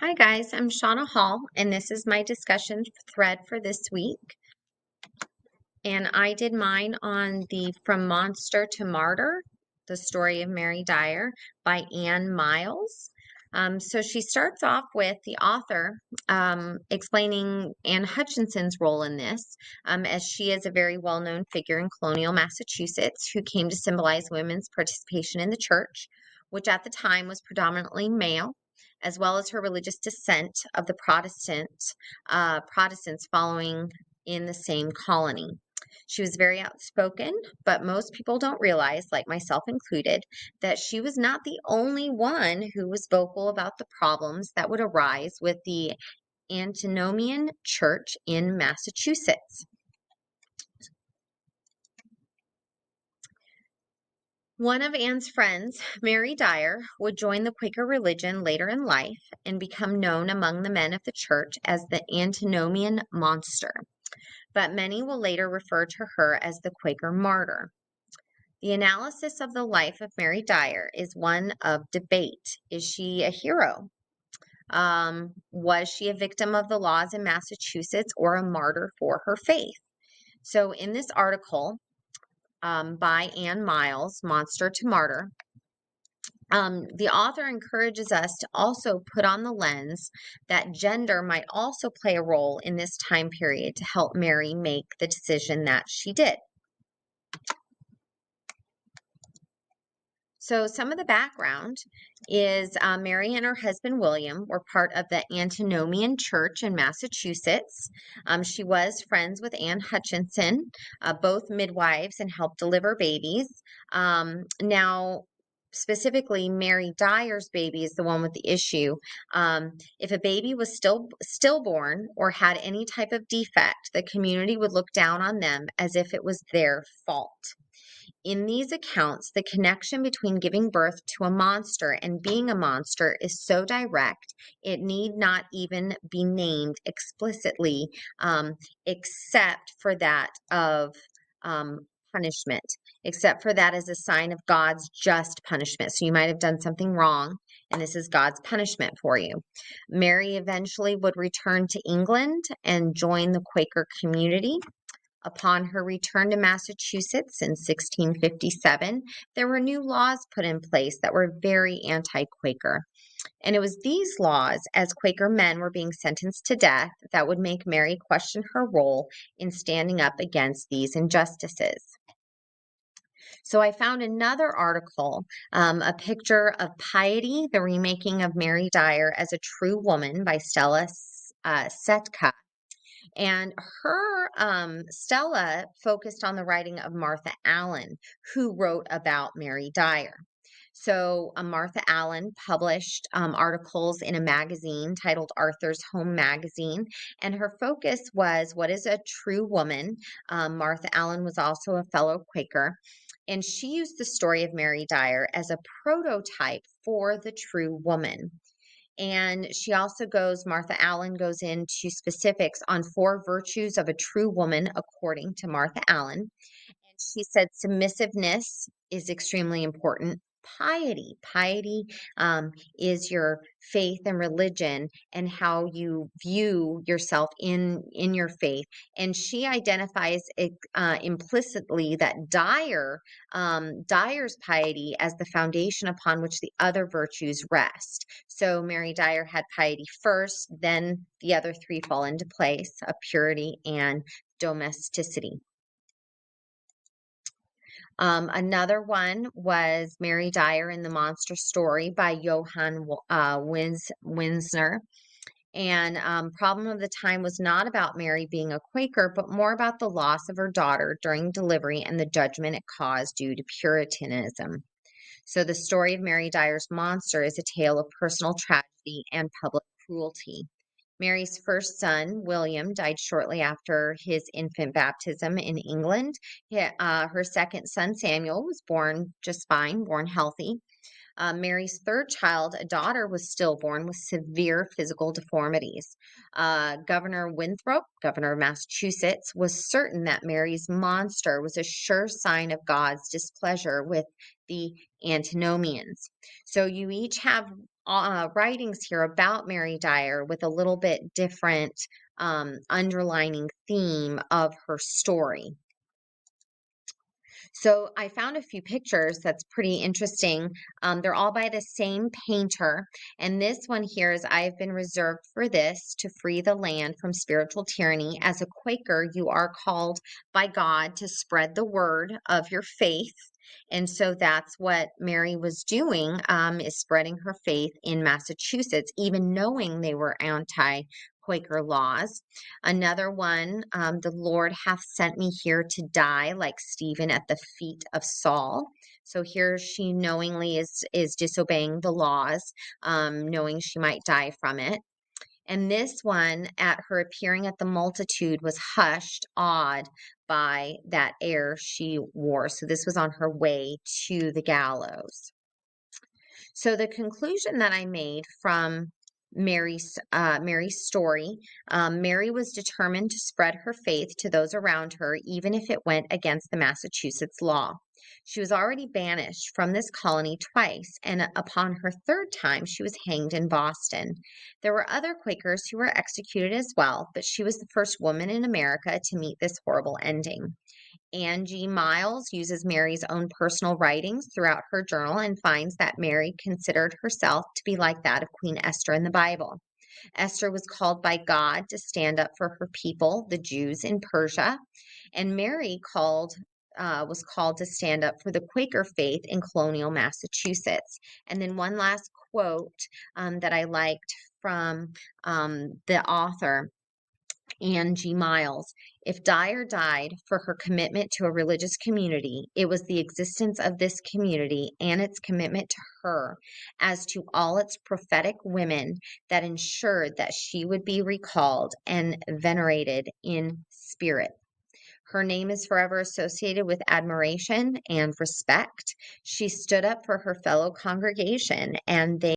Hi guys, I'm Shauna Hall, and this is my discussion thread for this week. And I did mine on the From Monster to Martyr, the story of Mary Dyer by Anne Miles. So she starts off with the author explaining Anne Hutchinson's role in this, as she is a very well-known figure in colonial Massachusetts who came to symbolize women's participation in the church, which at the time was predominantly male, as well as her religious descent of the Protestants following in the same colony. She was very outspoken, but most people don't realize, like myself included, that she was not the only one who was vocal about the problems that would arise with the Antinomian Church in Massachusetts. One of Anne's friends, Mary Dyer, would join the Quaker religion later in life and become known among the men of the church as the Antinomian Monster, but many will later refer to her as the Quaker Martyr. The analysis of the life of Mary Dyer is one of debate. Is she a hero? Was she a victim of the laws in Massachusetts or a martyr for her faith? So, in this article by Anne Miles, Monster to Martyr, the author encourages us to also put on the lens that gender might also play a role in this time period to help Mary make the decision that she did. So some of the background is Mary and her husband William were part of the Antinomian Church in Massachusetts. She was friends with Anne Hutchinson, both midwives and helped deliver babies. Now, specifically, Mary Dyer's baby is the one with the issue. If a baby was stillborn or had any type of defect, the community would look down on them as if it was their fault. In these accounts, the connection between giving birth to a monster and being a monster is so direct, it need not even be named explicitly, except for that of punishment, except for that as a sign of God's just punishment. So you might have done something wrong, and this is God's punishment for you. Mary eventually would return to England and join the Quaker community. Upon her return to Massachusetts in 1657, there were new laws put in place that were very anti-Quaker. And it was these laws, as Quaker men were being sentenced to death, that would make Mary question her role in standing up against these injustices. So I found another article, a picture of Piety, the remaking of Mary Dyer as a True Woman by Stella Setka. And her Stella focused on the writing of Martha Allen, who wrote about Mary Dyer. So Martha Allen published articles in a magazine titled Arthur's Home Magazine, and her focus was what is a true woman. Martha Allen was also a fellow Quaker, and she used the story of Mary Dyer as a prototype for the true woman. And she also Martha Allen goes into specifics on 4 virtues of a true woman, according to Martha Allen. And she said submissiveness is extremely important. Piety is your faith and religion and how you view yourself in your faith. And she identifies implicitly that Dyer's piety as the foundation upon which the other virtues rest. So Mary Dyer had piety first, then the other 3 fall into place of purity and domesticity. Another one was Mary Dyer in the Monster Story by Johann Winsner. And problem of the time was not about Mary being a Quaker, but more about the loss of her daughter during delivery and the judgment it caused due to Puritanism. So the story of Mary Dyer's Monster is a tale of personal tragedy and public cruelty. Mary's first son, William, died shortly after his infant baptism in England. Her second son, Samuel, was born just fine, born healthy. Mary's third child, a daughter, was stillborn with severe physical deformities. Governor Winthrop, governor of Massachusetts, was certain that Mary's monster was a sure sign of God's displeasure with the Antinomians. So you each have writings here about Mary Dyer with a little bit different underlining theme of her story. So I found a few pictures that's pretty interesting. They're all by the same painter. And this one here is I've been reserved for this to free the land from spiritual tyranny. As a Quaker, you are called by God to spread the word of your faith. And so that's what Mary was doing, is spreading her faith in Massachusetts, even knowing they were anti-Quaker laws. Another one, the Lord hath sent me here to die like Stephen at the feet of Saul. So here she knowingly is disobeying the laws, knowing she might die from it. And this one, at her appearing at the multitude, was hushed, awed by that air she wore. So this was on her way to the gallows. So the conclusion that I made from Mary's story, Mary was determined to spread her faith to those around her, even if it went against the Massachusetts law. She was already banished from this colony twice, and upon her third time, she was hanged in Boston. There were other Quakers who were executed as well, but she was the first woman in America to meet this horrible ending. Anne G. Miles uses Mary's own personal writings throughout her journal and finds that Mary considered herself to be like that of Queen Esther in the Bible. Esther was called by God to stand up for her people, the Jews in Persia, and Mary was called to stand up for the Quaker faith in colonial Massachusetts. And then one last quote that I liked from the author, Anne G. Miles. If Dyer died for her commitment to a religious community, it was the existence of this community and its commitment to her, as to all its prophetic women, that ensured that she would be recalled and venerated in spirit. Her name is forever associated with admiration and respect. She stood up for her fellow congregation, and they